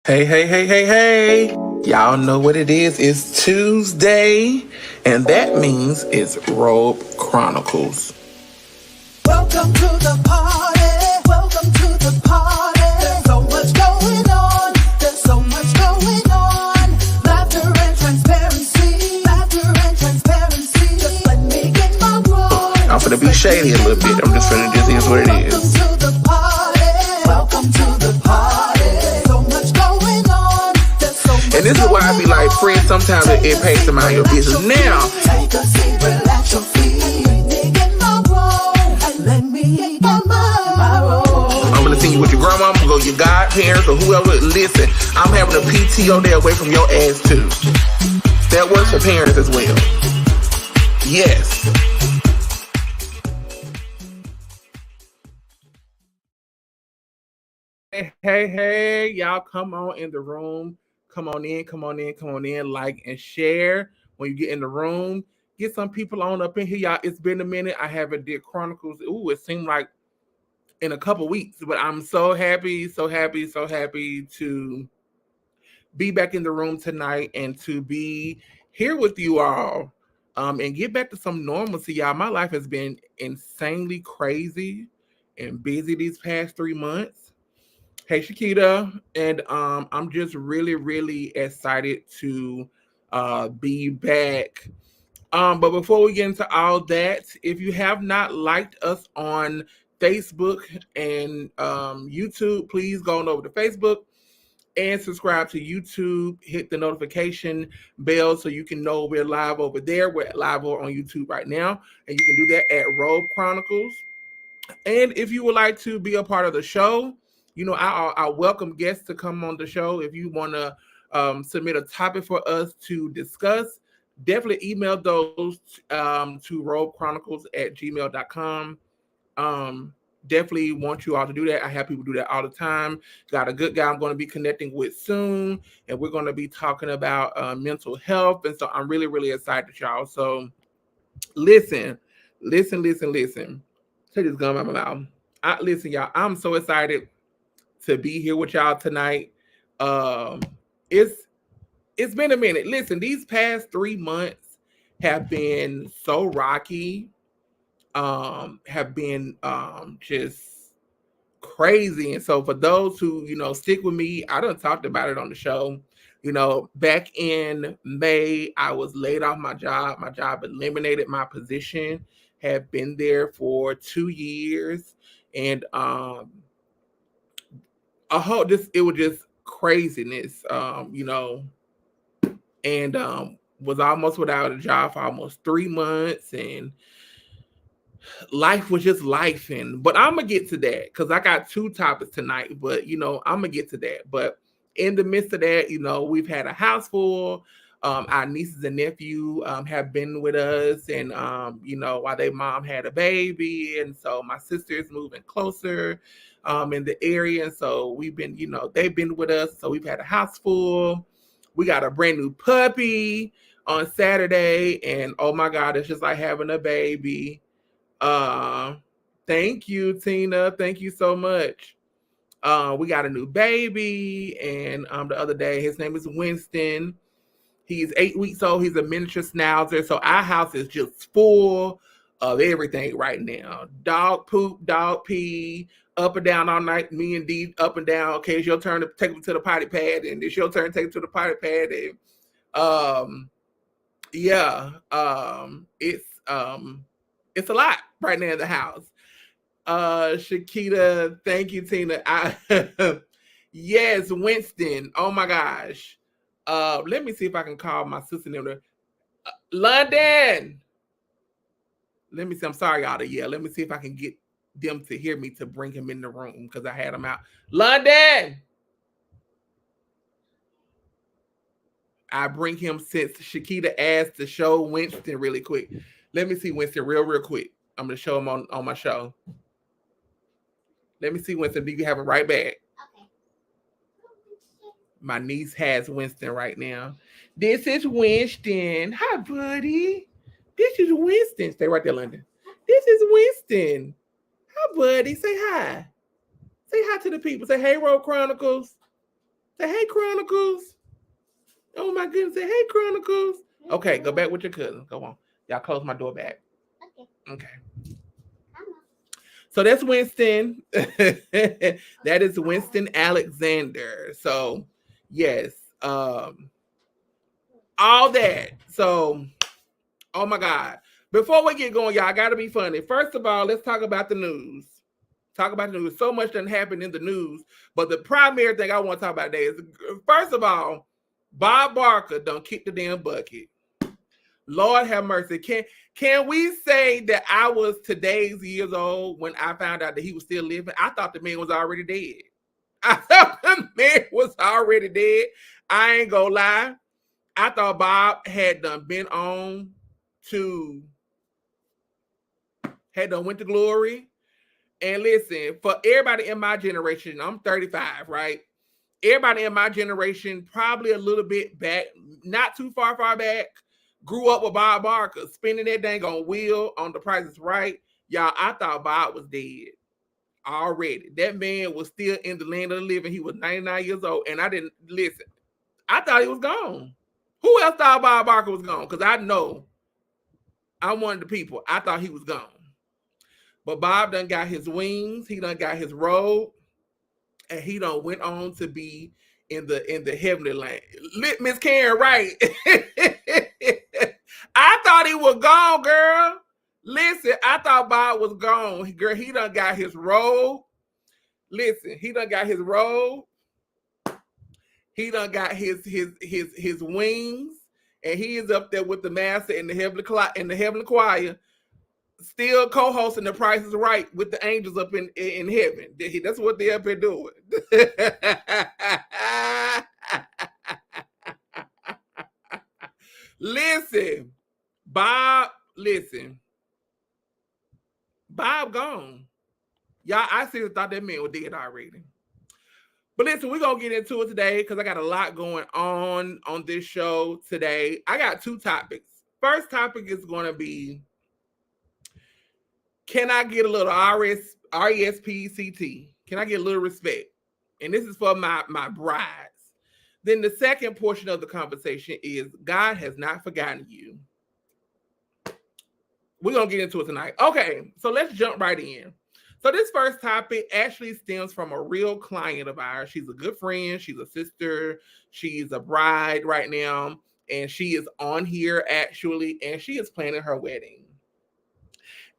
Hey. Y'all know what it is. It's Tuesday, and that means it's Robe Chronicles. Welcome to the party. Welcome to the party. There's so much going on. There's so much going on. Laughter and transparency. Laughter and transparency. Just let me get my role. I'm finna be shady a little bit. I'm just finna just is what it is. Welcome to the party. Welcome to the party. There's so much going on. There's so much. And this is why I be like, friends, sometimes it pays to mind your business. Now, take a seat, relax your feet. I'm gonna send you with your grandma, go your godparents or whoever. Listen, I'm having a PTO day away from your ass too. That works for parents as well. Yes. Hey, y'all come on in the room. Come on in, like and share when you get in the room. Get some people on up in here, y'all. It's been a minute. I haven't did Chronicles. Ooh, it seemed like in a couple weeks, but I'm so happy to be back in the room tonight and to be here with you all and get back to some normalcy, y'all. My life has been insanely crazy and busy these past 3 months. Hey, Shakita, and I'm just really excited to be back. But before we get into all that, if you have not liked us on Facebook and YouTube, please go on over to Facebook and subscribe to YouTube. Hit the notification bell so you can know we're live over there. We're live over on YouTube right now, and you can do that at Robe Chronicles. And if you would like to be a part of the show, you know, I welcome guests to come on the show. If you want to submit a topic for us to discuss, definitely email those to robechronicles@gmail.com. Definitely want you all to do that. I have people do that all the time. Got a good guy I'm going to be connecting with soon, and we're going to be talking about mental health. And so I'm really excited, y'all. So listen. Take this gum out my mouth. Listen, y'all, I'm so excited to be here with y'all tonight. It's been a minute. Listen, these past 3 months have been so rocky. Have been just crazy. And so for those who, you know, stick with me, I done talked about it on the show. You know, back in May, I was laid off my job. My job eliminated my position. Have been there for 2 years. And it was just craziness, you know, and was almost without a job for almost 3 months, and life was just life. But I'm gonna get to that because I got 2 topics tonight, but you know, I'm gonna get to that. But in the midst of that, you know, we've had a house full. Our nieces and nephew have been with us, and you know, while their mom had a baby, and so my sister is moving closer in the area, and so we've been, you know, they've been with us, so we've had a house full. We got a brand new puppy on Saturday, and oh my God, it's just like having a baby. Thank you, Tina. Thank you so much. We got a new baby, and the other day, his name is Winston. He's 8 weeks old. He's a miniature schnauzer. So our house is just full of everything right now. Dog poop, dog pee, up and down all night. Me and Dee up and down. Okay, it's your turn to take him to the potty pad, and it's your turn to take him to the potty pad. And it's a lot right now in the house. Shakita, thank you, Tina. Yes, Winston. Oh my gosh. Let me see if I can call my sister in London. Let me see. I'm sorry, y'all. Yeah, let me see if I can get them to hear me to bring him in the room because I had him out. London. I bring him since Shakita asked to show Winston really quick. Let me see Winston real quick. I'm gonna show him on my show. Let me see Winston. You can have him right back. Okay. My niece has Winston right now. This is Winston. Hi, buddy. This is Winston. Stay right there, London. This is Winston. Hi, buddy. Say hi. Say hi to the people. Say, hey, Robe Chronicles. Say, hey, Chronicles. Oh my goodness. Say, hey, Chronicles. Okay, go back with your cousin. Go on. Y'all close my door back. Okay. So that's Winston. That is Winston Alexander. So yes, all that. So, oh my God. Before we get going, y'all gotta be funny. First of all, let's talk about the news. Talk about the news. So much doesn't happen in the news, but the primary thing I want to talk about today is, first of all, Bob Barker don't kick the damn bucket. Lord have mercy. Can we say that I was today's years old when I found out that he was still living? I thought the man was already dead. I thought the man was already dead. I ain't gonna lie. I thought Bob had done been on to, had done went to glory. And listen, for everybody in my generation, I'm 35, right? Everybody in my generation, probably a little bit back, not too far back, grew up with Bob Barker, spinning that dang on wheel on The Price is Right. Y'all, I thought Bob was dead already. That man was still in the land of the living. He was 99 years old, and I didn't listen. I thought he was gone. Who else thought Bob Barker was gone? Because I know I'm one of the people. I thought he was gone. But Bob done got his wings. He done got his robe. And he done went on to be in the heavenly land. Miss Karen, right? I thought he was gone, girl. Listen, I thought Bob was gone. Girl, he done got his robe. Listen, he done got his robe. He done got his wings, and he is up there with the master in the heavenly choir, still co-hosting The Price is Right with the angels up in heaven. That's what they up here doing. Listen, Bob, listen. Bob gone. Y'all, I seriously thought that man was dead already. But listen, we're going to get into it today because I got a lot going on this show today. I got two topics. First topic is going to be, can I get a little RESPCT? Can I get a little respect? And this is for my brides. Then the second portion of the conversation is, God has not forgotten you. We're going to get into it tonight. Okay, so let's jump right in. So this first topic actually stems from a real client of ours. She's a good friend. She's a sister. She's a bride right now. And she is on here actually. And she is planning her wedding.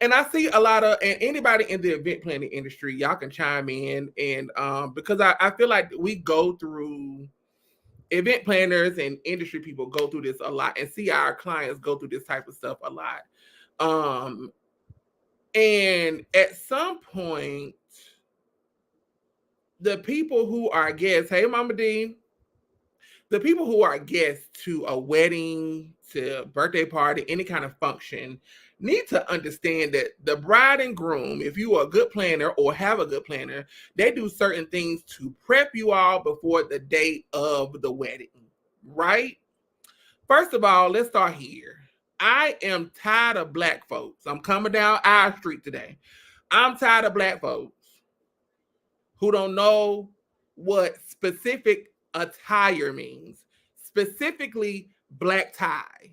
And I see a lot of, and anybody in the event planning industry, y'all can chime in. And because I feel like we go through, event planners and industry people go through this a lot and see our clients go through this type of stuff a lot. And at some point, the people who are guests, hey, Mama D, the people who are guests to a wedding, to a birthday party, any kind of function, need to understand that the bride and groom, if you are a good planner or have a good planner, they do certain things to prep you all before the day of the wedding, right? First of all, let's start here. I am tired of black folks. I'm coming down our street today. I'm tired of black folks who don't know what specific attire means, specifically black tie.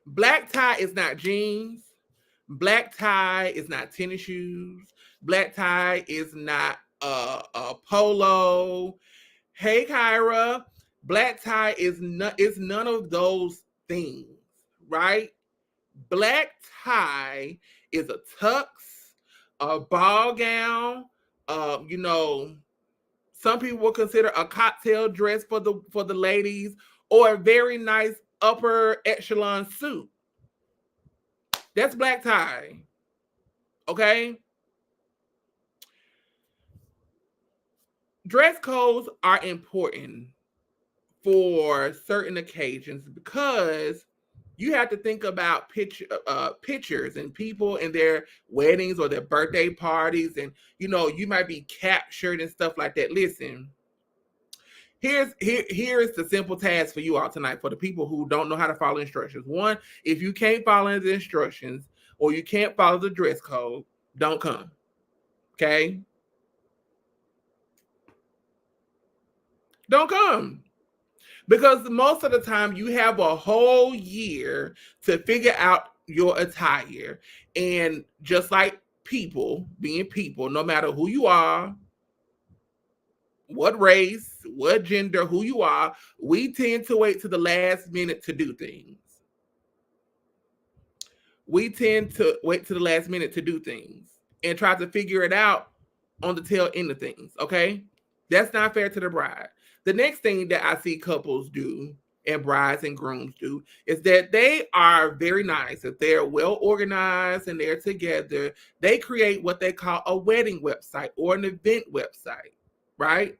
Black tie is not jeans. Black tie is not tennis shoes. Black tie is not a polo. Hey, Kyra. Black tie is none of those things, right? Black tie is a tux, a ball gown, some people will consider a cocktail dress for the ladies, or a very nice upper echelon suit. That's black tie. Okay? Dress codes are important for certain occasions because you have to think about pictures and people in their weddings or their birthday parties, and you might be captured and stuff like that. Listen, here is the simple task for you all tonight, for the people who don't know how to follow instructions. One, if you can't follow the instructions or you can't follow the dress code, don't come. Okay? Don't come. Because most of the time you have a whole year to figure out your attire. And just like people, being people, no matter who you are, what race, what gender, who you are, we tend to wait to the last minute to do things. We tend to wait to the last minute to do things and try to figure it out on the tail end of things. Okay. That's not fair to the bride. The next thing that I see couples do and brides and grooms do is that they are very nice. If they're well organized and they're together, they create what they call a wedding website or an event website, right?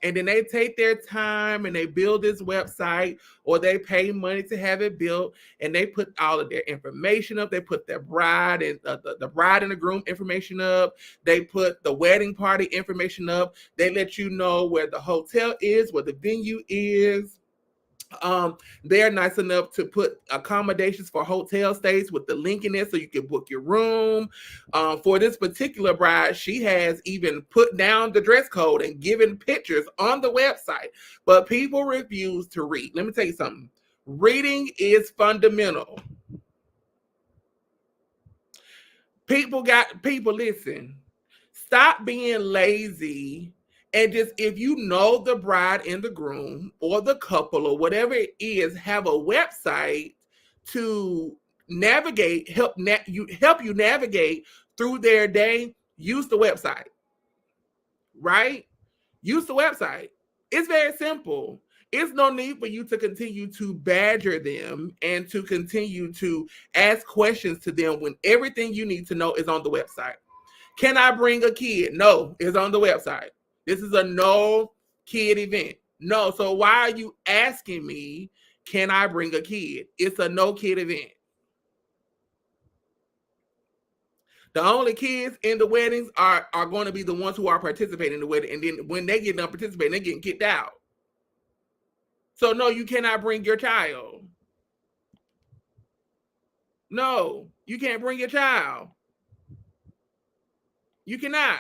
And then they take their time and they build this website, or they pay money to have it built, and they put all of their information up. They put their bride and the bride and the groom information up. They put the wedding party information up. They let you know where the hotel is, where the venue is. They're nice enough to put accommodations for hotel stays with the link in it so you can book your room. For this particular bride, she has even put down the dress code and given pictures on the website, but people refuse to read. Let me tell you something. Reading is fundamental. People listen. Stop being lazy and just, if you know the bride and the groom or the couple or whatever it is, have a website to navigate, help you navigate through their day. Use the website, right? Use the website. It's very simple. It's no need for you to continue to badger them and to continue to ask questions to them when everything you need to know is on the website. Can I bring a kid? No, it's on the website. This is a no kid event. No, so why are you asking me, can I bring a kid? It's a no kid event. The only kids in the weddings are going to be the ones who are participating in the wedding. And then when they get done participating, they're getting kicked out. So no, you cannot bring your child. No, you can't bring your child. You cannot.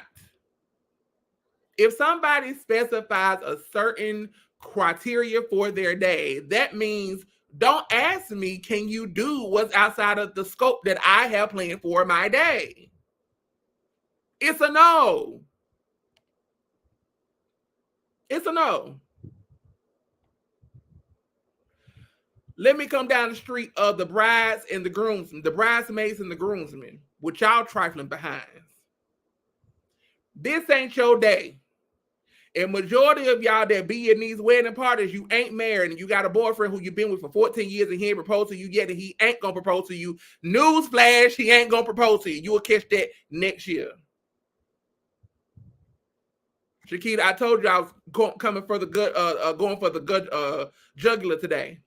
If somebody specifies a certain criteria for their day, that means don't ask me, can you do what's outside of the scope that I have planned for my day? It's a no. It's a no. Let me come down the street of the brides and the groomsmen, the bridesmaids and the groomsmen, with y'all trifling behind. This ain't your day. And majority of y'all that be in these wedding parties, you ain't married and you got a boyfriend who you've been with for 14 years and he ain't proposed to you yet, and he ain't gonna propose to you. Newsflash, he ain't gonna propose to you. You will catch that next year. Shakita, I told you I was coming for the good, going for the good jugular today.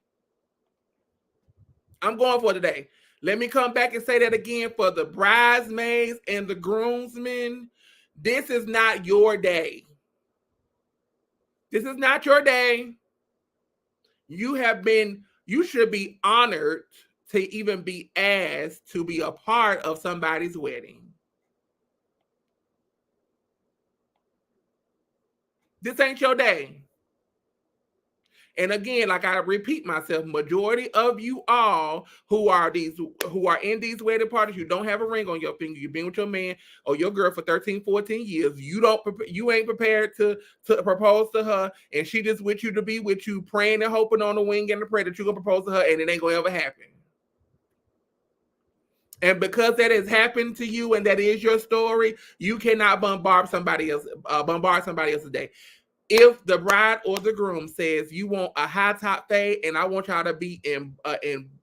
I'm going for today. Let me come back and say that again for the bridesmaids and the groomsmen. This is not your day. This is not your day. You should be honored to even be asked to be a part of somebody's wedding. This ain't your day. And again, like I repeat myself, majority of you all who are in these wedding parties, you don't have a ring on your finger. You've been with your man or your girl for 13, 14 years. You ain't prepared to propose to her, and she just with you to be with you, praying and hoping on the wing and the prayer that you're gonna propose to her, and it ain't gonna ever happen. And because that has happened to you and that is your story, you cannot bombard somebody else's day. If the bride or the groom says you want a high top fade and I want y'all to be in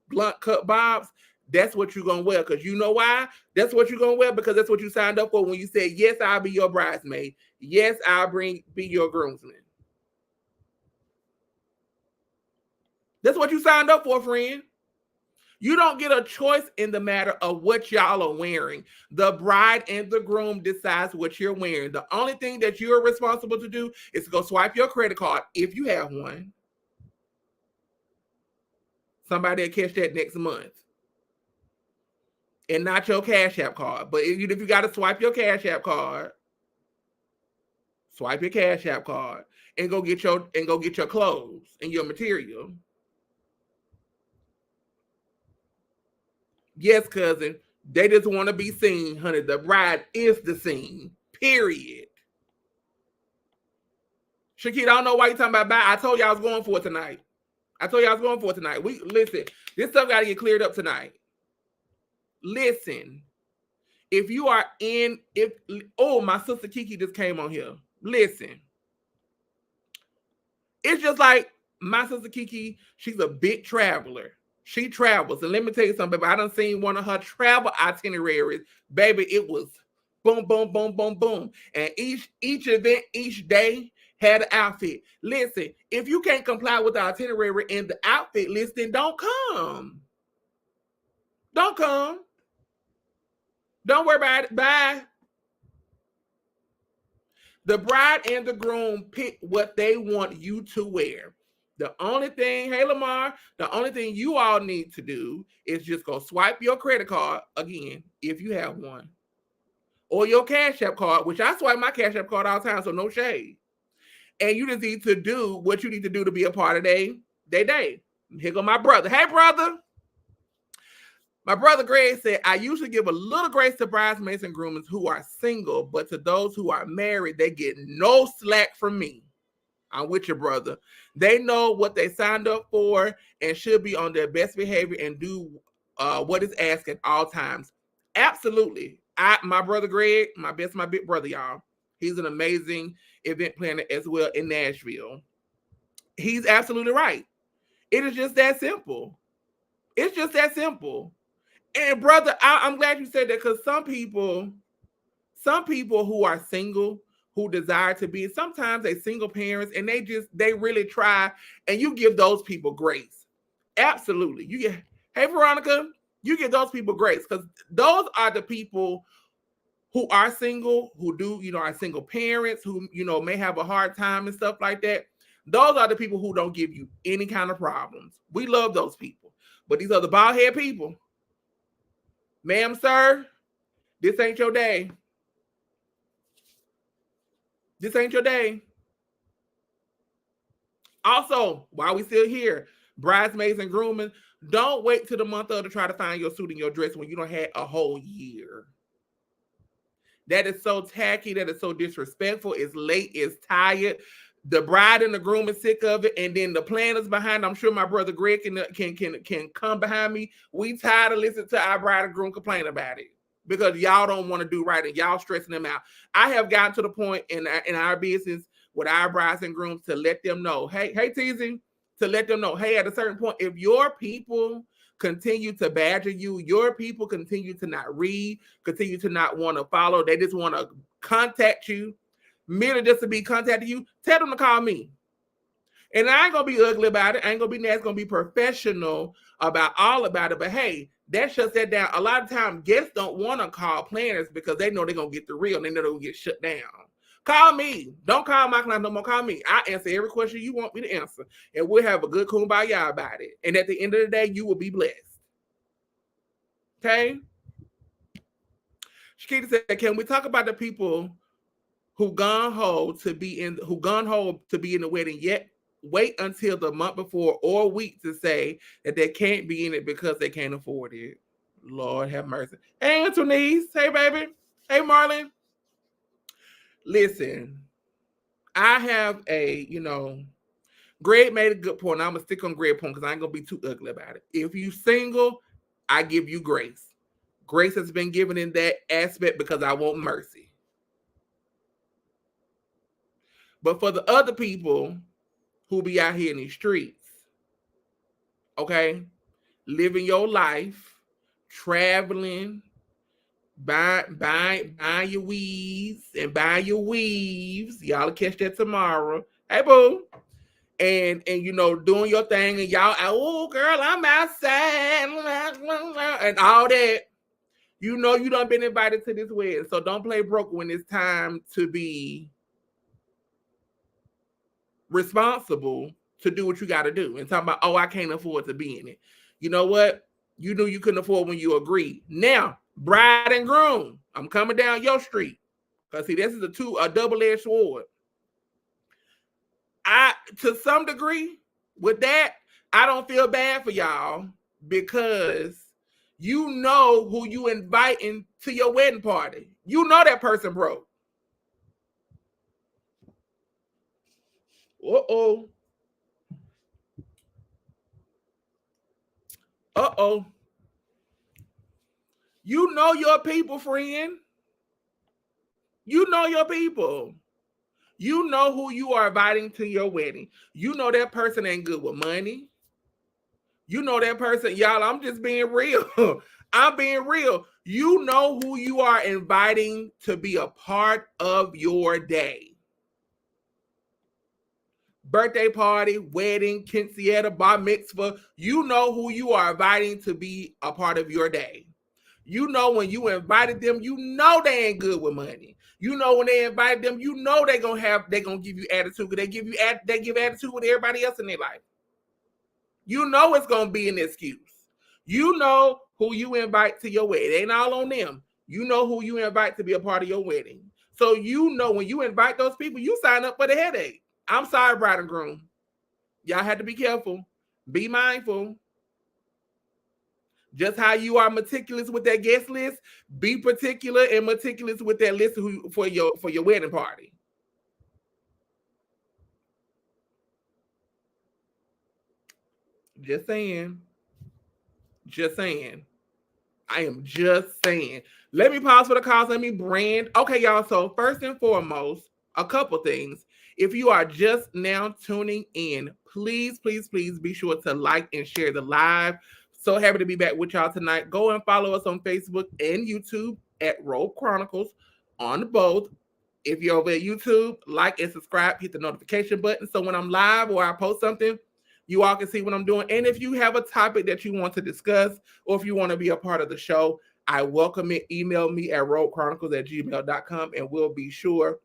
blunt cut bobs, that's what you're gonna wear. Because you know why? That's what you're gonna wear, because that's what you signed up for when you said, yes, I'll be your bridesmaid. Yes, I'll be your groomsman. That's what you signed up for, friend. You don't get a choice in the matter of what y'all are wearing. The bride and the groom decides what you're wearing. The only thing that you're responsible to do is to go swipe your credit card if you have one. Somebody will catch that next month. And not your Cash App card. But if you got to swipe your Cash App card, swipe your Cash App card. and go get your clothes and your material. Yes, cousin. They just want to be seen, honey. The bride is the scene. Period. Shakita, I don't know why you talking about bye. I told you I was going for it tonight. We listen. This stuff got to get cleared up tonight. Listen. If you are my sister Kiki just came on here. Listen. It's just like my sister Kiki, she's a big traveler. She travels. And let me tell you something, baby. I done seen one of her travel itineraries. Baby, it was boom, boom, boom, boom, boom. And each event, each day had an outfit. Listen, if you can't comply with the itinerary and the outfit list, then don't come. Don't come. Don't worry about it. Bye. The bride and the groom pick what they want you to wear. The only thing, hey Lamar, the only thing you all need to do is just go swipe your credit card again, if you have one, or your Cash App card, which I swipe my Cash App card all the time, so no shade. And you just need to do what you need to do to be a part of their day. Here go my brother. Hey, brother. My brother Greg said, I usually give a little grace to bridesmaids and grooms who are single, but to those who are married, they get no slack from me. I'm with your brother. They know what they signed up for and should be on their best behavior and do what is asked at all times. Absolutely. My brother Greg, my big brother, y'all. He's an amazing event planner as well in Nashville. He's absolutely right. It is just that simple. It's just that simple. And brother, I'm glad you said that, because some people who are single, who desire to be, sometimes they single parents, and they really try, and you give those people grace. Absolutely. Hey Veronica, you give those people grace, because those are the people who are single, who are single parents, who, may have a hard time and stuff like that. Those are the people who don't give you any kind of problems. We love those people. But these are the bald head people. Ma'am, sir, this ain't your day. This ain't your day. Also, while we still here, bridesmaids and grooming, don't wait till the month of to try to find your suit and your dress when you don't have a whole year. That is so tacky. That is so disrespectful. It's late. It's tired. The bride and the groom is sick of it, and then the planners behind. I'm sure my brother Greg can come behind me. We tired of listening to our bride and groom complain about it because y'all don't want to do right and y'all stressing them out. I have gotten to the point in our business with our brides and grooms to let them know, hey, teasing, to let them know, hey, at a certain point, if your people continue to badger you, your people continue to not read, continue to not want to follow, they just want to contact you, merely just to be contacting you, tell them to call me. And I ain't gonna be ugly about it. I ain't gonna be nasty, gonna be professional about it. But hey, that shuts that down. A lot of times guests don't want to call planners because they know they're gonna get the real and they know they're gonna get shut down. Call me. Don't call my client no more. Call me. I answer every question you want me to answer. And we'll have a good kumbaya about it. And at the end of the day, you will be blessed. Okay? Shakita said, can we talk about the people who gun ho to be in the wedding, yet wait until the month before or week to say that they can't be in it because they can't afford it? Lord have mercy. Hey, Antoinette. Hey, baby. Hey, Marlon. Listen, I have Greg made a good point. I'm going to stick on Greg's point because I ain't going to be too ugly about it. If you single, I give you grace. Grace has been given in that aspect because I want mercy. But for the other people who be out here in these streets, okay, living your life, traveling, buying your weaves and buying your weaves. Y'all will catch that tomorrow. Hey, boo. And doing your thing, and y'all, oh girl, I'm outside and all that. You done been invited to this wedding, so don't play broke when it's time to be responsible to do what you got to do. And talking about, oh, I can't afford to be in it. You know what? You knew you couldn't afford when you agreed. Now, bride and groom, I'm coming down your street. Because see, this is a double-edged sword. To some degree, with that, I don't feel bad for y'all because you know who you inviting to your wedding party. You know that person broke. Uh-oh. Uh-oh. You know your people, friend. You know your people. You know who you are inviting to your wedding. You know that person ain't good with money. You know that person, y'all. I'm just being real. I'm being real. You know who you are inviting to be a part of your day. Birthday party, wedding, quinceañera, bar mitzvah. You know who you are inviting to be a part of your day. You know when you invited them, you know they ain't good with money. You know when they invite them, you know they gonna give you attitude because they give attitude with everybody else in their life. You know it's gonna be an excuse. You know who you invite to your wedding. It ain't all on them. You know who you invite to be a part of your wedding. So you know when you invite those people, you sign up for the headache. I'm sorry, bride and groom. Y'all have to be careful. Be mindful. Just how you are meticulous with that guest list, be particular and meticulous with that list for your wedding party. Just saying. Just saying. I am just saying. Let me pause for the cause. Let me brand. Okay, y'all. So first and foremost, a couple things. If you are just now tuning in, please, please, please be sure to like and share the live. So happy to be back with y'all tonight. Go and follow us on Facebook and YouTube at Robe Chronicles on both. If you're over at YouTube, like and subscribe, hit the notification button. So when I'm live or I post something, you all can see what I'm doing. And if you have a topic that you want to discuss, or if you want to be a part of the show, I welcome it. Email me at robechronicles@gmail.com and we'll be sure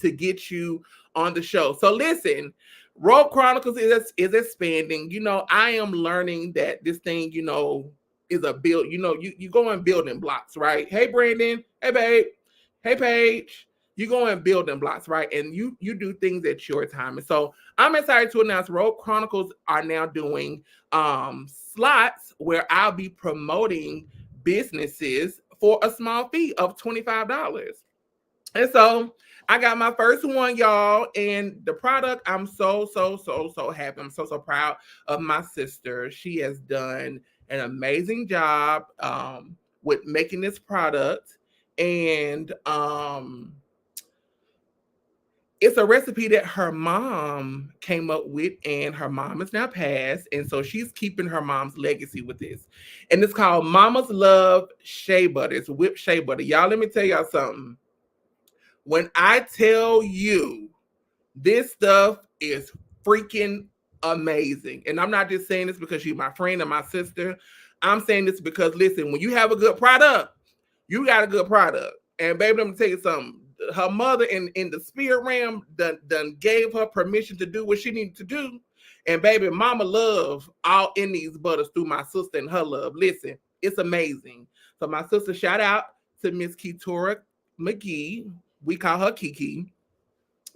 to get you on the show. So listen, Robe Chronicles is expanding. You know, I am learning that this thing, you know, is a build. You know, you go in building blocks, right? Hey, Brandon. Hey, babe. Hey, Paige. You go in building blocks, right? And you do things at your time. And so I'm excited to announce Robe Chronicles are now doing slots where I'll be promoting businesses for a small fee of $25. And so I got my first one, y'all, and the product, I'm so happy. I'm so proud of my sister. She has done an amazing job with making this product. And it's a recipe that her mom came up with, and her mom is now passed. And so she's keeping her mom's legacy with this. And it's called Mama's Love Shea Butter. It's whipped shea butter. Y'all, let me tell y'all something. When I tell you this stuff is freaking amazing, and I'm not just saying this because she's my friend and my sister. I'm saying this because, listen, when you have a good product, you got a good product. And baby, let me tell you something. Her mother in the spirit realm done gave her permission to do what she needed to do. And baby, mama love all in these butters through my sister and her love. Listen, it's amazing. So my sister, shout out to Miss Keturah McGee. We call her Kiki.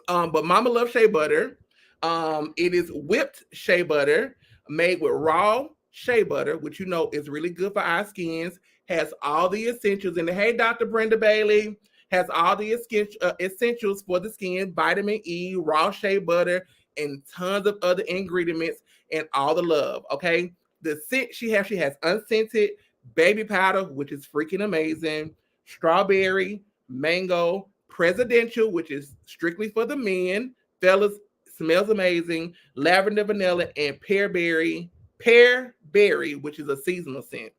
But Mama Love Shea Butter. It is whipped shea butter made with raw shea butter, which you know is really good for our skins. Has all the essentials in it. Hey, Dr. Brenda Bailey has all the essentials for the skin: vitamin E, raw shea butter, and tons of other ingredients and all the love. Okay, the scent she has unscented baby powder, which is freaking amazing. Strawberry, mango, presidential, which is strictly for the men. Fellas, smells amazing. Lavender, vanilla, and pear berry, which is a seasonal scent.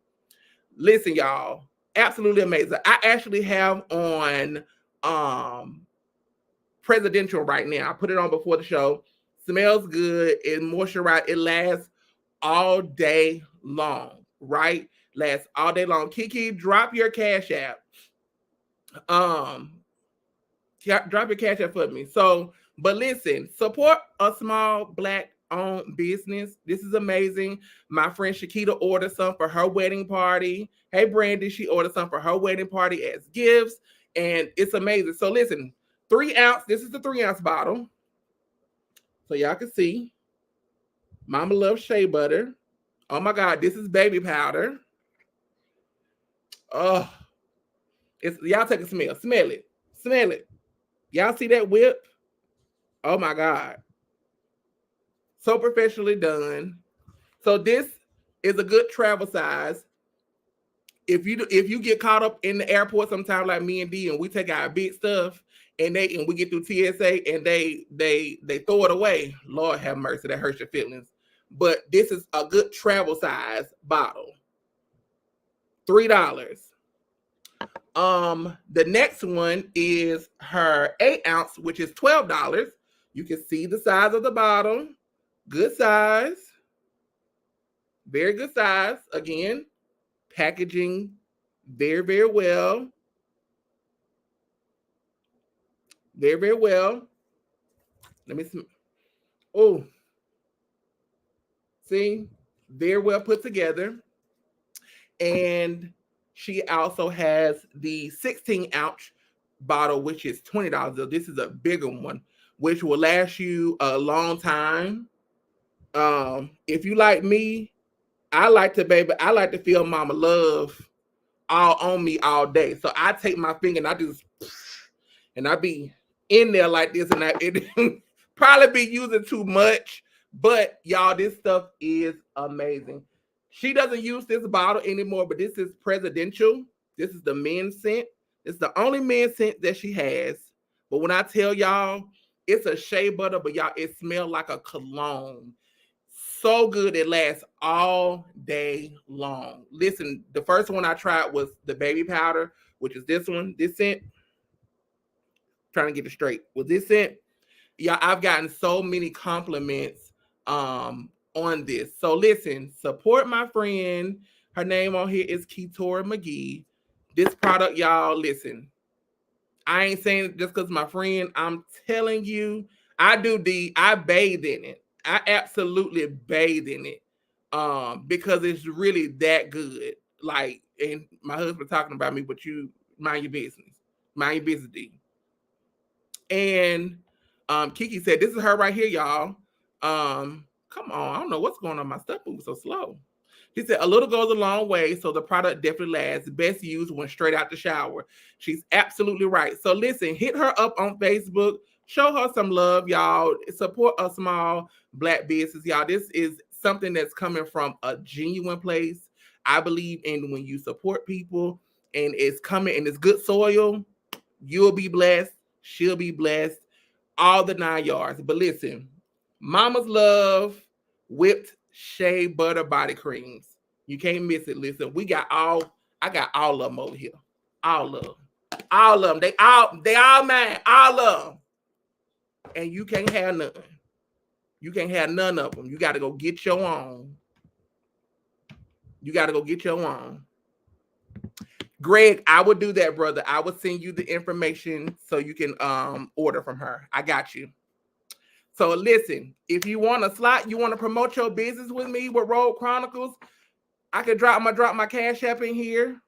Listen, y'all, absolutely amazing. I actually have on presidential right now. I put it on before the show. Smells good. It moisturizes. It lasts all day long, right? Lasts all day long. Kiki, drop your cash app. Um, drop your cash app for me. So, but listen, support a small black owned business. This is amazing. My friend Shakita ordered some for her wedding party. Hey, Brandy, she ordered some for her wedding party as gifts, and it's amazing. So listen, 3 ounce. This is the 3 ounce bottle. So y'all can see. Mama loves shea butter. Oh my God, this is baby powder. Oh, it's y'all take a smell. Smell it. Smell it. Y'all see that whip? Oh my God. So professionally done. So this is a good travel size. If you get caught up in the airport sometime like me and D and we take our big stuff and we get through TSA and they throw it away, Lord have mercy, that hurts your feelings. But this is a good travel size bottle. $3. The next one is her 8 ounce, which is $12. You can see the size of the bottle. Good size. Very good size. Again, packaging very, very well. Very, very well. Let me see. Oh, see, very well put together. And she also has the 16-ounce bottle, which is $20. This is a bigger one, which will last you a long time. If you like me, I like to feel mama love all on me all day. So I take my finger and I be in there like this, and it probably be using too much, but y'all, this stuff is amazing. She doesn't use this bottle anymore, but this is presidential. This is the men's scent. It's the only men's scent that she has. But when I tell y'all, it's a shea butter, but y'all, it smells like a cologne. So good, it lasts all day long. Listen, the first one I tried was the baby powder, which is this one, this scent. Trying to get it straight. With this scent, yeah, I've gotten so many compliments on this. So listen, support my friend. Her name on here is Ketora McGee. This product, y'all, listen. I ain't saying it just because my friend. I'm telling you, I bathe in it. I absolutely bathe in it. Because it's really that good. Like, and my husband talking about me, but you mind your business. Mind your business, D. And Kiki said, this is her right here, y'all. Come on, I don't know what's going on. My stuff moves so slow. She said, a little goes a long way, so the product definitely lasts. Best used when straight out the shower. She's absolutely right. So listen, hit her up on Facebook. Show her some love, y'all. Support a small Black business, y'all. This is something that's coming from a genuine place. I believe in when you support people and it's coming in this good soil, you'll be blessed. She'll be blessed. All the 9 yards. But listen, mamas love whipped shea butter body creams. You can't miss it. Listen, I got all of them over here. All of them. All of them. They all mine. All of them. And you can't have none. You can't have none of them. You got to go get your own. You got to go get your own. Greg, I would do that, brother. I would send you the information so you can order from her. I got you. So listen, if you want a slot, you want to promote your business with me with Robe Chronicles, I could drop my Cash App in here.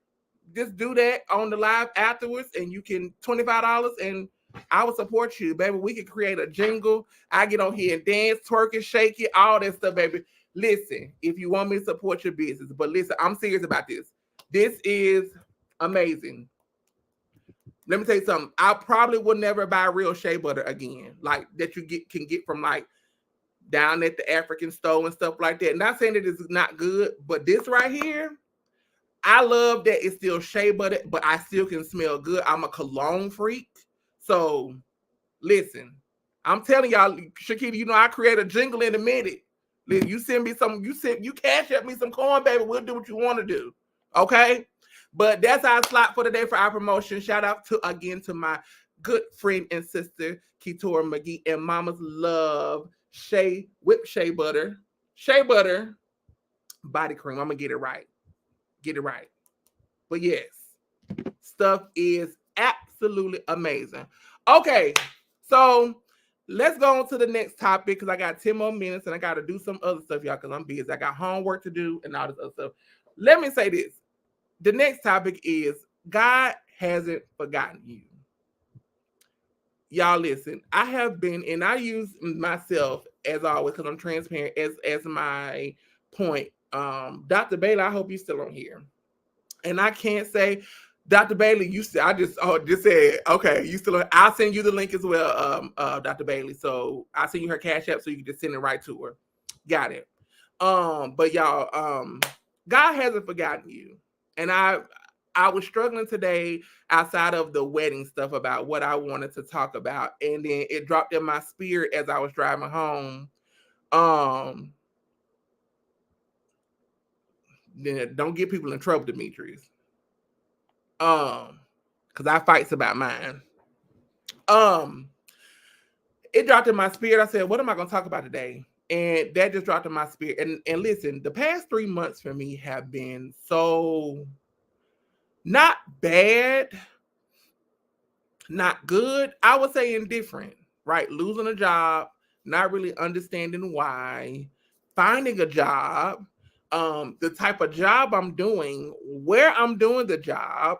Just do that on the live afterwards, and you can $25, and I will support you, baby. We can create a jingle. I get on here and dance, twerk it, shake it, all that stuff, baby. Listen, if you want me to support your business, but listen, I'm serious about this. This is amazing. Let me tell you something. I probably will never buy real shea butter again, like that you can get from like down at the African store and stuff like that. Not saying that it's not good, but this right here, I love that it's still shea butter, but I still can smell good. I'm a cologne freak. So listen, I'm telling y'all, Shakita, you know I create a jingle in a minute. You send me some, you cash up me some coin, baby. We'll do what you want to do. Okay? But that's our slot for today for our promotion. Shout out to my good friend and sister, Ketora McGee, and Mama's love whipped shea butter body cream. I'm gonna get it right. But yes, stuff is absolutely amazing. Okay, so let's go on to the next topic because I got 10 more minutes and I got to do some other stuff, y'all, because I'm busy. I got homework to do and all this other stuff. Let me say this. The next topic is God hasn't forgotten you. Y'all listen, I have been, and I use myself as always, because I'm transparent as my point. Dr. Bailey, I hope you're still on here. And I can't say, Dr. Bailey, you said I just said, okay, you still on, I'll send you the link as well, Dr. Bailey. So I'll send you her cash app so you can just send it right to her. Got it. But y'all, God hasn't forgotten you. And I was struggling today outside of the wedding stuff about what I wanted to talk about. And then it dropped in my spirit as I was driving home. Then don't get people in trouble, Demetrius. Because I fights about mine. It dropped in my spirit. I said, what am I gonna talk about today? And that just dropped in my spirit. And listen, the past 3 months for me have been so not bad, not good. I would say indifferent, right? Losing a job, not really understanding why, finding a job, the type of job I'm doing, where I'm doing the job.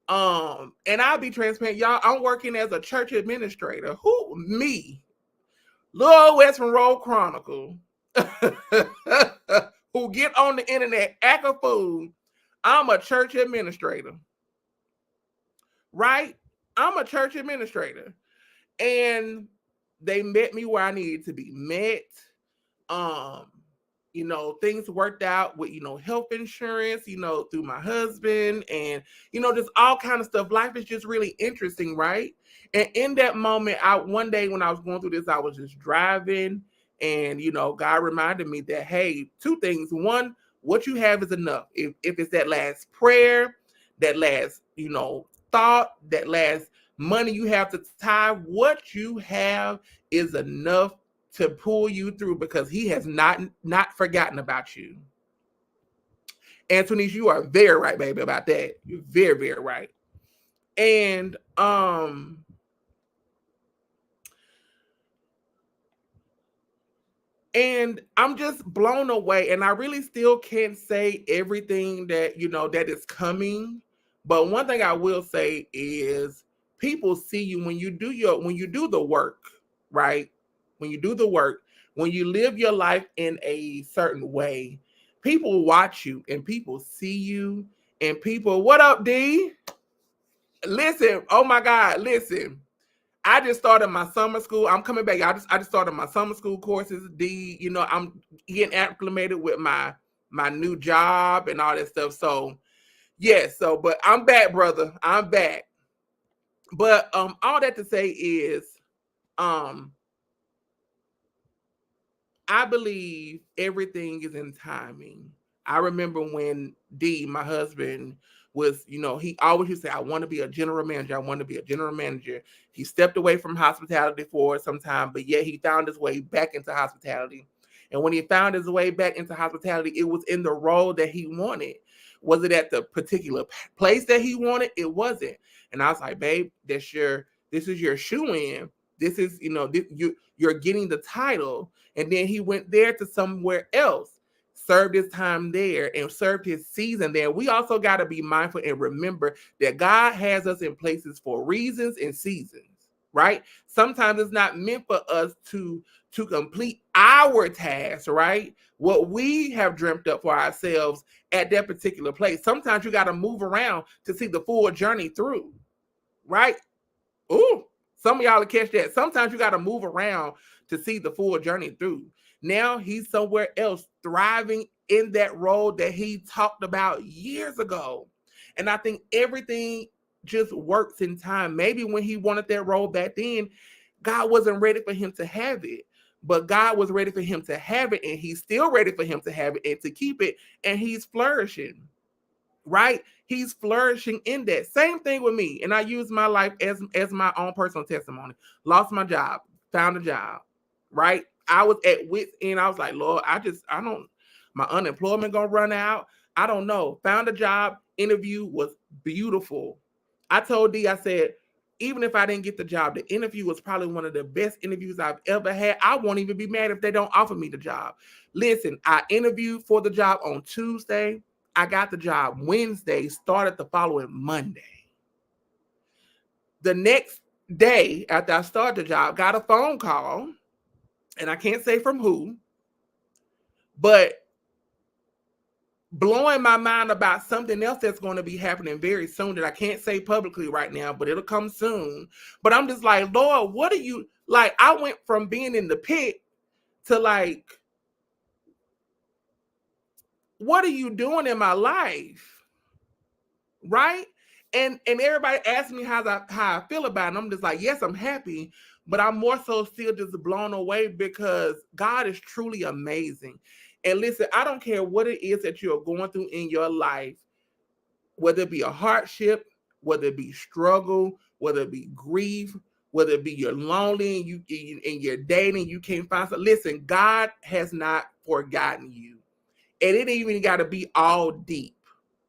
And I'll be transparent, y'all. I'm working as a church administrator. Who me? Little West from Robe Chronicles, who get on the internet, act a fool. I'm a church administrator, right? I'm a church administrator. And they met me where I needed to be met. Um, things worked out with, health insurance, through my husband and, just all kind of stuff. Life is just really interesting, right? And in that moment, one day when I was going through this, I was just driving and, God reminded me that, hey, two things. One, what you have is enough. If it's that last prayer, that last, thought, that last money you have to tie, what you have is enough to pull you through because he has not forgotten about you. Antoinette, you are very right, baby, about that. You're very, very right. And I'm just blown away. And I really still can't say everything that that is coming. But one thing I will say is people see you when you do the work, right? When you do the work, when you live your life in a certain way, people watch you and people see you and people, what up, D? Listen, oh my God, listen. I just started my summer school. I'm coming back. I just started my summer school courses. I'm getting acclimated with my new job and all that stuff. So yes, but I'm back, brother. I'm back. But all that to say is I believe everything is in timing. I remember when D, my husband, was, he always used to say, I want to be a general manager. I want to be a general manager. He stepped away from hospitality for some time, but yet he found his way back into hospitality. And when he found his way back into hospitality, it was in the role that he wanted. Was it at the particular place that he wanted? It wasn't. And I was like, babe, this is your shoe in. This is, you're getting the title. And then he went there to somewhere else, served his time there and served his season there. We also got to be mindful and remember that God has us in places for reasons and seasons, right? Sometimes it's not meant for us to complete our task, right? What we have dreamt up for ourselves at that particular place. Sometimes you got to move around to see the full journey through, right? Ooh, some of y'all will catch that. Sometimes you got to move around to see the full journey through. Now he's somewhere else thriving in that role that he talked about years ago. And I think everything just works in time. Maybe when he wanted that role back then, God wasn't ready for him to have it. But God was ready for him to have it, and he's still ready for him to have it and to keep it, and he's flourishing. Right? He's flourishing in that. Same thing with me. And I use my life as my own personal testimony. Lost my job, found a job, right? I was at wit's end. I was like, Lord, my unemployment gonna run out. I don't know. Found a job, interview was beautiful. I told D, I said, even if I didn't get the job, the interview was probably one of the best interviews I've ever had. I won't even be mad if they don't offer me the job. Listen, I interviewed for the job on Tuesday. I got the job Wednesday, started the following Monday. The next day after I started the job, got a phone call and I can't say from who, but blowing my mind about something else that's going to be happening very soon that I can't say publicly right now, but it'll come soon. But I'm just like, Lord, what are you like? I went from being in the pit to like, what are you doing in my life? Right? And everybody asks me how I feel about it. And I'm just like, yes, I'm happy, but I'm more so still just blown away because God is truly amazing. And listen, I don't care what it is that you're going through in your life, whether it be a hardship, whether it be struggle, whether it be grief, whether it be you're lonely and you're dating, you can't find something. Listen, God has not forgotten you. And it ain't even got to be all deep,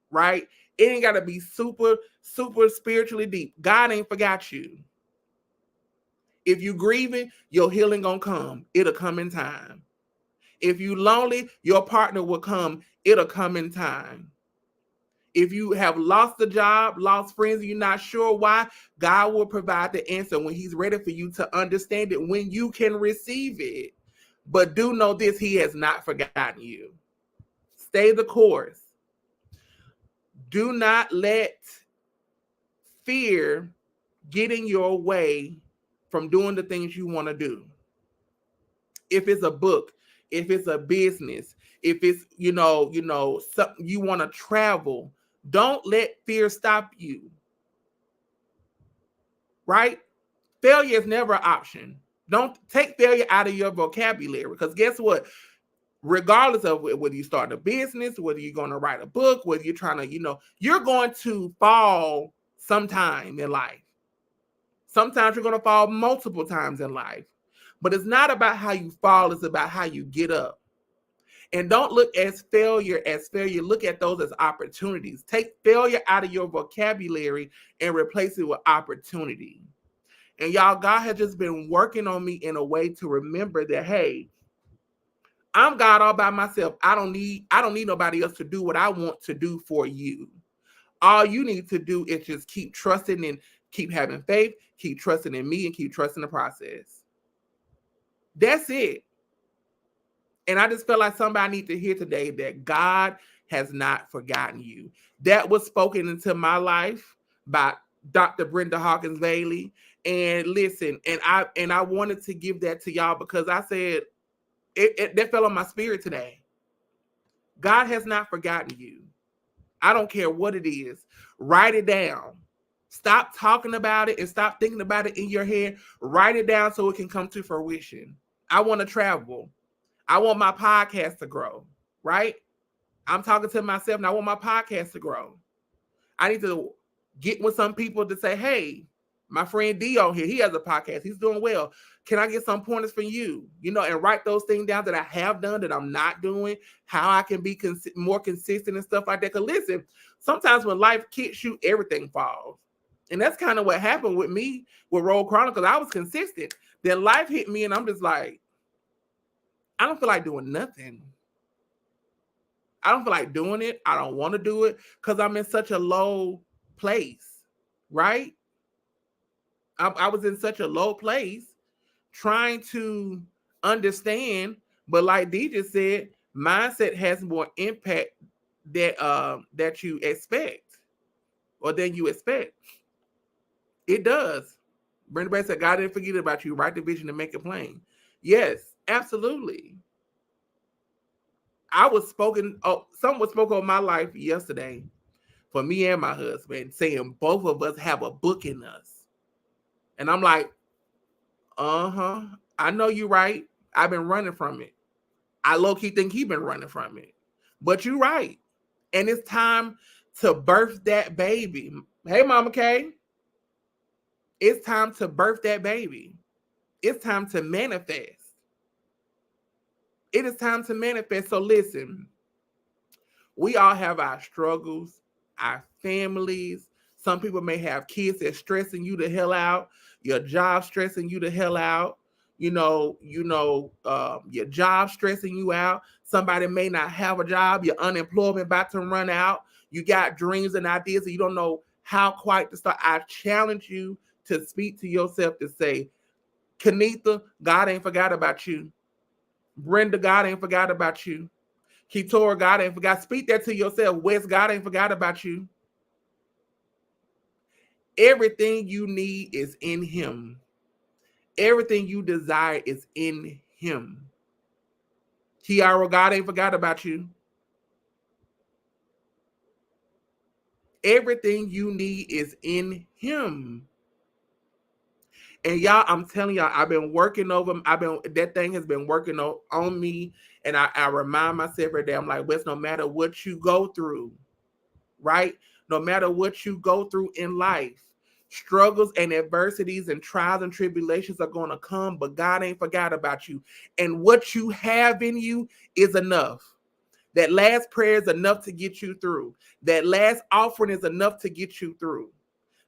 right? It ain't got to be super, super spiritually deep. God ain't forgot you. If you grieving, your healing gonna come. It'll come in time. If you lonely, your partner will come. It'll come in time. If you have lost a job, lost friends, and you're not sure why, God will provide the answer when he's ready for you to understand it, when you can receive it. But do know this, he has not forgotten you. Stay the course. Do not let fear get in your way from doing the things you want to do. If it's a book, if it's a business, if it's, something you want to travel, don't let fear stop you. Right? Failure is never an option. Don't take failure out of your vocabulary, because guess what? Regardless of whether you start a business, whether you're going to write a book, whether you're trying to, you're going to fall sometime in life. Sometimes you're going to fall multiple times in life. But it's not about how you fall, it's about how you get up. And don't look at failure as failure. Look at those as opportunities. Take failure out of your vocabulary and replace it with opportunity. And y'all, God has just been working on me in a way to remember that, hey, I'm God all by myself. I don't need nobody else to do what I want to do for you. All you need to do is just keep trusting and keep having faith, keep trusting in me, and keep trusting the process. That's it. And I just felt like somebody needs to hear today that God has not forgotten you. That was spoken into my life by Dr. Brenda Hawkins Bailey. And listen, and I wanted to give that to y'all because I said that fell on my spirit today. God has not forgotten you. I don't care what it is. Write it down. Stop talking about it and stop thinking about it in your head. Write it down so it can come to fruition. I want to travel. I want my podcast to grow, right? I'm talking to myself and I want my podcast to grow. I need to get with some people to say, hey, my friend D on here, he has a podcast. He's doing well. Can I get some pointers from you? And write those things down that I have done that I'm not doing, how I can be more consistent and stuff like that. Because listen, sometimes when life kicks you, everything falls. And that's kind of what happened with me with Robe Chronicles. I was consistent. Then life hit me and I'm just like, I don't feel like doing nothing. I don't feel like doing it. I don't want to do it because I'm in such a low place, right? I was in such a low place trying to understand, but like D just said, mindset has more impact that you expect or than you expect. It does. Brenda Bay said, God didn't forget about you. Write the vision and make it plain. Yes, absolutely. Something was spoken on my life yesterday for me and my husband, saying both of us have a book in us. And I'm like, I know you're right. I've been running from it. I low-key think he's been running from it. But you're right. And it's time to birth that baby. Hey, Mama K. It's time to birth that baby. It's time to manifest. It is time to manifest. So listen, we all have our struggles, our families. Some people may have kids that's stressing you the hell out. Your job stressing you the hell out. Your job stressing you out. Somebody may not have a job. Your unemployment about to run out. You got dreams and ideas and you don't know how quite to start. I challenge you to speak to yourself to say, Kenitha, God ain't forgot about you. Brenda, God ain't forgot about you. Ketora, God ain't forgot. Speak that to yourself. Wes, God ain't forgot about you. Everything you need is in him. Everything you desire is in him. Kiara, God ain't forgot about you. Everything you need is in him. And y'all, I'm telling y'all, I've been working over. That thing has been working on me. And I remind myself every day, I'm like, Wes, no matter what you go through, right? No matter what you go through in life, struggles and adversities and trials and tribulations are going to come, but God ain't forgot about you. And what you have in you is enough. That last prayer is enough to get you through. That last offering is enough to get you through.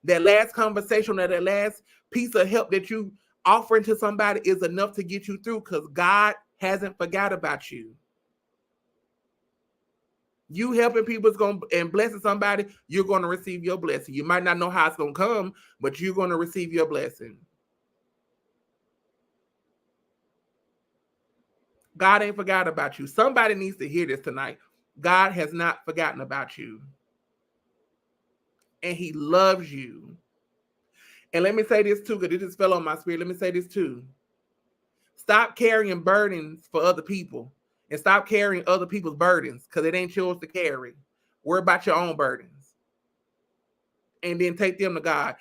That last conversation or that last piece of help that you offering to somebody is enough to get you through, because God hasn't forgot about you. You helping people is going and blessing somebody, you're going to receive your blessing. You might not know how it's going to come, but you're going to receive your blessing. God ain't forgot about you. Somebody needs to hear this tonight. God has not forgotten about you. And he loves you. And let me say this too, because it just fell on my spirit. Let me say this too. Stop carrying burdens for other people and stop carrying other people's burdens, because it ain't yours to carry. Worry about your own burdens and then take them to God.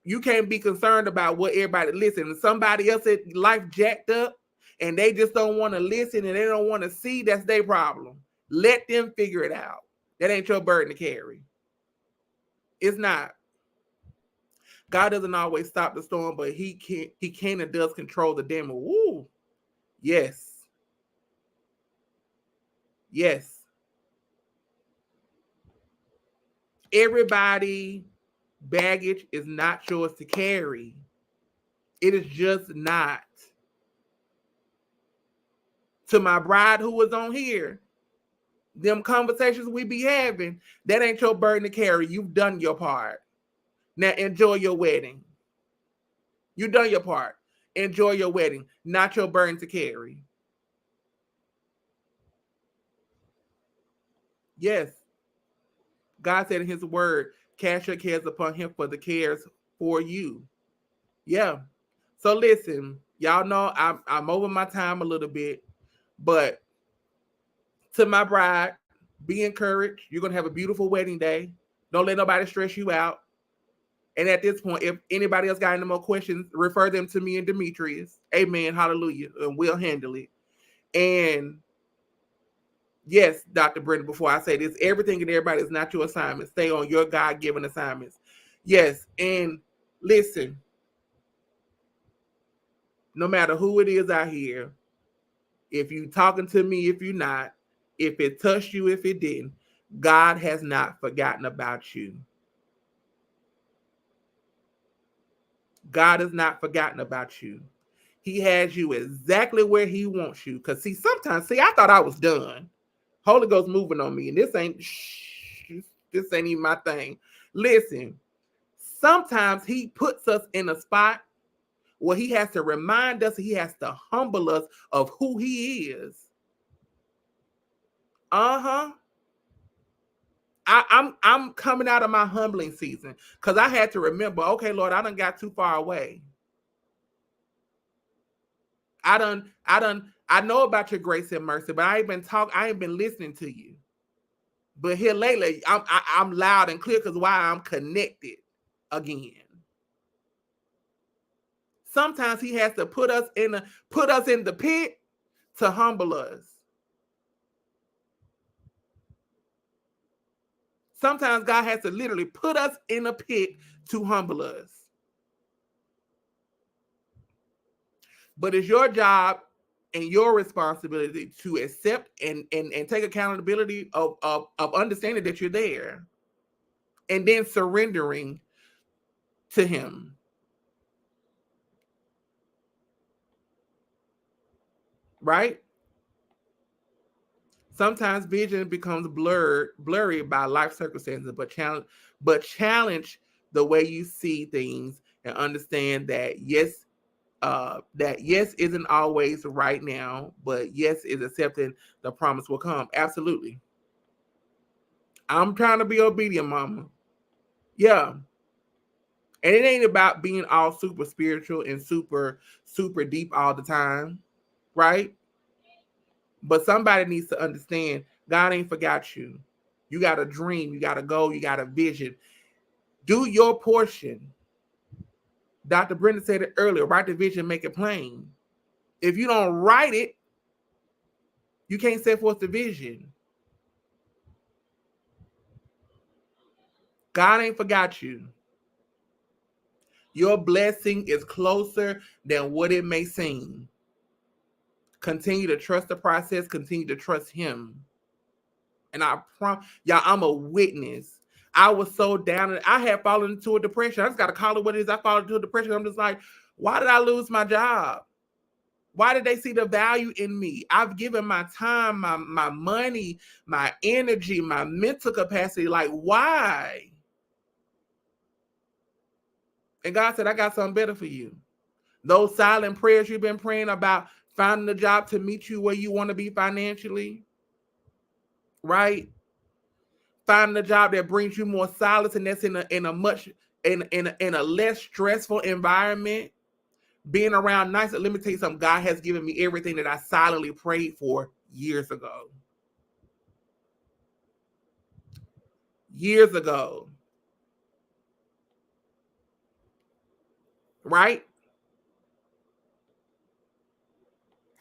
You can't be concerned about what everybody listen. Somebody else at life jacked up and they just don't want to listen and they don't want to see, that's their problem. Let them figure it out. That ain't your burden to carry. It's not. God doesn't always stop the storm, but he can and does control the demon. Woo. Yes. Yes. Everybody baggage is not yours to carry. It is just not. To my bride who was on here, them conversations we be having, that ain't your burden to carry. You've done your part. Now enjoy your wedding. You've done your part. Enjoy your wedding. Not your burden to carry. Yes. God said in his word, cast your cares upon him, for the cares for you. Yeah. So listen, y'all know I'm over my time a little bit, but to my bride, be encouraged. You're going to have a beautiful wedding day. Don't let nobody stress you out. And at this point, if anybody else got any more questions, refer them to me and Demetrius. Amen. Hallelujah. And we'll handle it. And yes, Dr. Brenda, before I say this, everything and everybody is not your assignment. Stay on your God-given assignments. Yes. And listen, no matter who it is out here, if you talking to me, if you're not, if it touched you, if it didn't, God has not forgotten about you. God has not forgotten about you. He has you exactly where he wants you. Because sometimes I thought I was done. Holy Ghost moving on me. And this ain't even my thing. Listen, sometimes he puts us in a spot where he has to remind us, he has to humble us of who he is. I'm coming out of my humbling season because I had to remember, okay, Lord, I done got too far away. I know about your grace and mercy, but I ain't been listening to you. But here lately, I'm loud and clear because why? I'm connected again. Sometimes he has to put us in the pit to humble us. Sometimes God has to literally put us in a pit to humble us. But it's your job and your responsibility to accept and take accountability of understanding that you're there. And then surrendering to him. Right? Sometimes vision becomes blurry by life circumstances, but challenge the way you see things and understand that yes, That yes isn't always right now, but yes is accepting the promise will come. Absolutely. I'm trying to be obedient, mama. Yeah. And it ain't about being all super spiritual and super, super deep all the time, right? But somebody needs to understand God ain't forgot you. You got a dream, you got a goal, you got a vision. Do your portion. Dr. Brenda said it earlier, write the vision, make it plain. If you don't write it, you can't set forth the vision. God ain't forgot you. Your blessing is closer than what it may seem. Continue to trust the process, continue to trust him. And I promise y'all, I'm a witness. I was so down and I had fallen into a depression. I just got to call it what it is. I fallen into a depression. I'm just like, why did I lose my job? Why did they see the value in me? I've given my time, my money, my energy, my mental capacity. Like, why? And God said, I got something better for you. Those silent prayers you've been praying about finding a job to meet you where you want to be financially, right? Finding a job that brings you more solace and that's in a less stressful environment. Being around nice. Let me tell you something. God has given me everything that I silently prayed for years ago. Years ago. Right?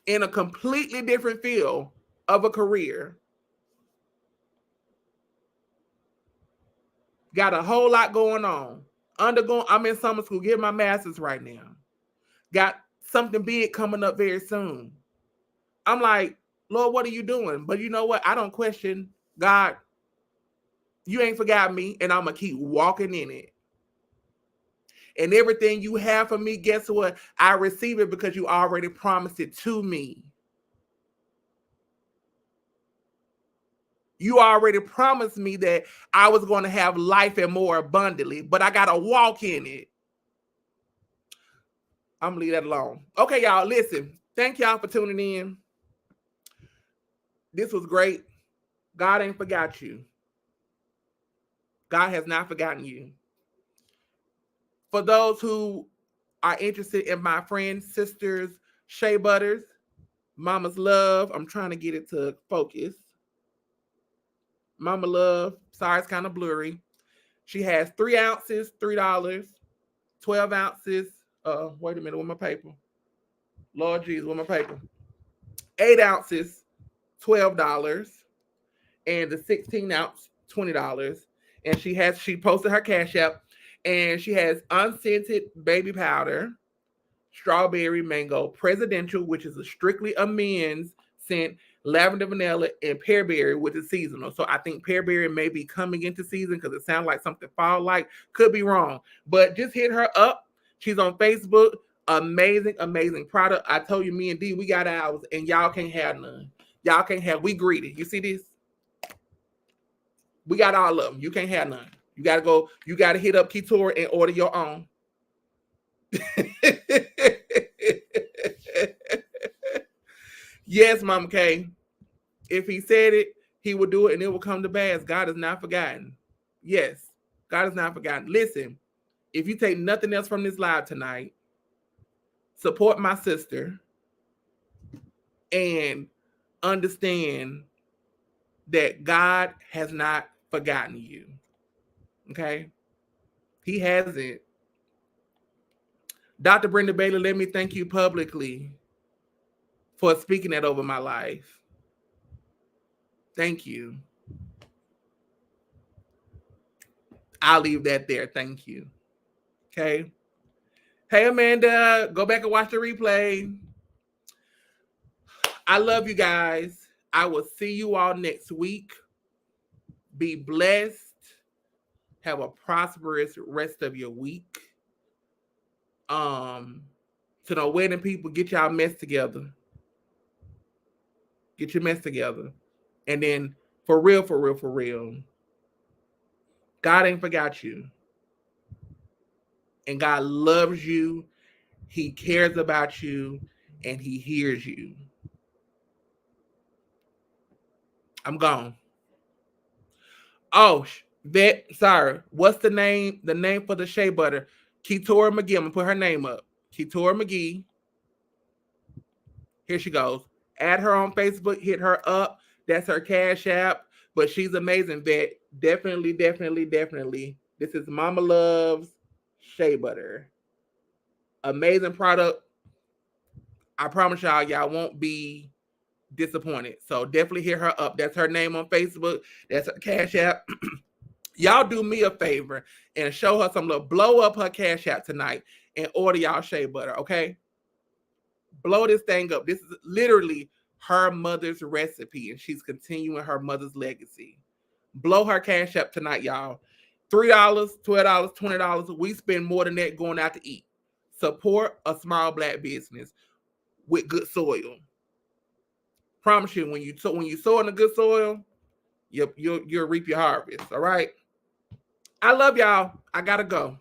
In a completely different field of a career. Got a whole lot going on. I'm in summer school, getting my master's right now. Got something big coming up very soon. I'm like, Lord, what are you doing? But you know what? I don't question God. You ain't forgot me, and I'm going to keep walking in it. And everything you have for me, guess what? I receive it because you already promised it to me. You already promised me that I was going to have life and more abundantly, but I got to walk in it. I'm going to leave that alone. Okay, y'all, listen. Thank y'all for tuning in. This was great. God ain't forgot you. God has not forgotten you. For those who are interested in my friend, sisters, Shea Butters, Mama's Love, I'm trying to get it to focus. Mama Love, sorry, it's kind of blurry. She has 3 ounces, $3, 12 ounces. Wait a minute, with my paper. Lord Jesus, with my paper. 8 ounces, $12, and the 16 ounce, $20. And she posted her Cash App, and she has unscented baby powder, strawberry mango presidential, which is strictly a men's scent, lavender vanilla, and pearberry, which is seasonal. So I think pearberry may be coming into season because it sounds like something fall like. Could be wrong, but just hit her up. She's on Facebook. Amazing, amazing product. I told you, me and D, we got ours, and y'all can't have none. Y'all can't have. We greedy. You see this? We got all of them. You can't have none. You gotta go. You gotta hit up Ketora and order your own. Yes, Mama K. If he said it, he will do it and it will come to pass. God is not forgotten. Yes, God is not forgotten. Listen, if you take nothing else from this live tonight, support my sister and understand that God has not forgotten you. Okay? He hasn't. Dr. Brenda Bailey, let me thank you publicly for speaking that over my life. Thank you. I'll leave that there. Thank you. Okay. Hey, Amanda, go back and watch the replay. I love you guys. I will see you all next week. Be blessed. Have a prosperous rest of your week. To the wedding people, get y'all mess together. Get your mess together. And then for real, God ain't forgot you. And God loves you. He cares about you and he hears you. I'm gone. Oh, sorry. What's the name? The name for the shea butter? Ketora McGee. I'm gonna put her name up. Ketora McGee. Here she goes. Add her on Facebook. Hit her up. That's her Cash App. But she's amazing, vet. Definitely, definitely, definitely. This is Mama Loves Shea Butter. Amazing product. I promise y'all won't be disappointed. So definitely hit her up. That's her name on Facebook. That's her Cash App. Y'all do me a favor and show her some love. Blow up her Cash App tonight and order y'all shea butter, okay? Blow this thing up. This is literally her mother's recipe, and she's continuing her mother's legacy. Blow her Cash App tonight, y'all. $3, $12, $20. We spend more than that going out to eat. Support a small black business with good soil. Promise you, when you sow in a good soil, you'll reap your harvest. All right. I love y'all. I gotta go.